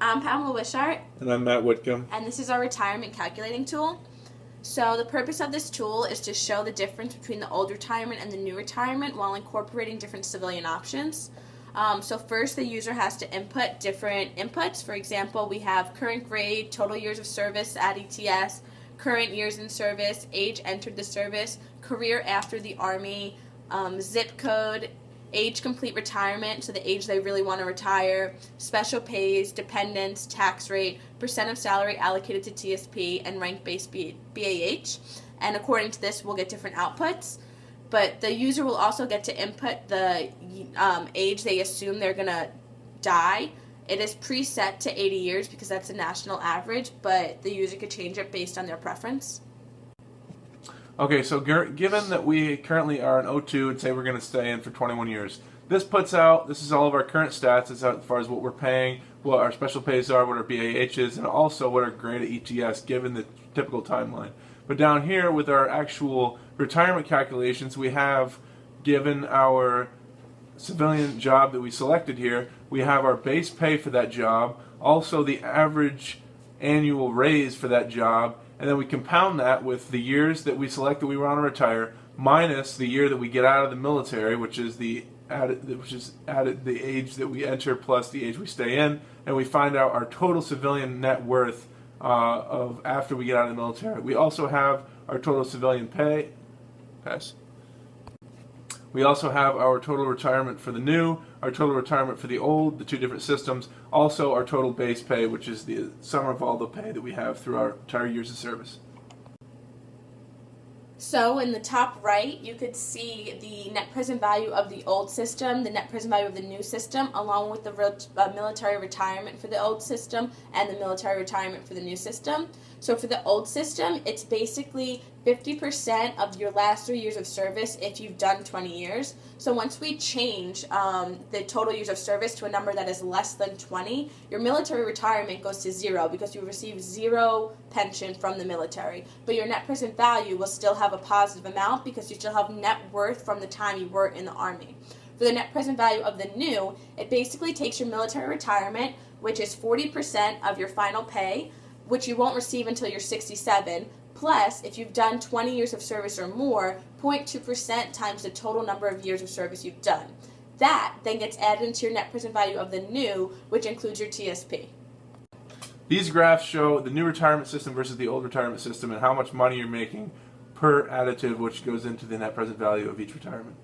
I'm Pamela Wishart. And I'm Matt Whitcomb. And this is our retirement calculating tool. So the purpose of this tool is to show the difference between the old retirement and the new retirement while incorporating different civilian options. So first the user has to input different inputs. For example, we have current grade, total years of service at ETS, current years in service, age entered the service, career after the Army, zip code, age complete retirement, so the age they really want to retire, special pays, dependents, tax rate, percent of salary allocated to TSP, and rank-based BAH. And according to this, we'll get different outputs. But the user will also get to input the age they assume they're going to die. It is preset to 80 years because that's the national average, but the user could change it based on their preference. Okay, so given that we currently are in O2 and say we're going to stay in for 21 years, this is all of our current stats as far as what we're paying, what our special pays are, what our BAH is, and also what our grade at ETS given the typical timeline. But down here with our actual retirement calculations, we have, given our civilian job that we selected here, we have our base pay for that job, also the average annual raise for that job, and then we compound that with the years that we select that we want to retire minus the year that we get out of the military, which is added the age that we enter plus the age we stay in, and we find out our total civilian net worth of after we get out of the military. We also have our total civilian pay. Pass. We also have our total retirement for the new, our total retirement for the old, the two different systems, also our total base pay, which is the sum of all the pay that we have through our entire years of service. So in the top right, you could see the net present value of the old system, the net present value of the new system, along with the military retirement for the old system and the military retirement for the new system. So for the old system, it's basically 50% of your last 3 years of service if you've done 20 years. So once we change the total years of service to a number that is less than 20, your military retirement goes to zero because you receive zero pension from the military. But your net present value will still have a positive amount because you still have net worth from the time you were in the Army. For the net present value of the new, it basically takes your military retirement, which is 40% of your final pay, which you won't receive until you're 67, plus, if you've done 20 years of service or more, 0.2% times the total number of years of service you've done. That then gets added into your net present value of the new, which includes your TSP. These graphs show the new retirement system versus the old retirement system and how much money you're making per additive, which goes into the net present value of each retirement.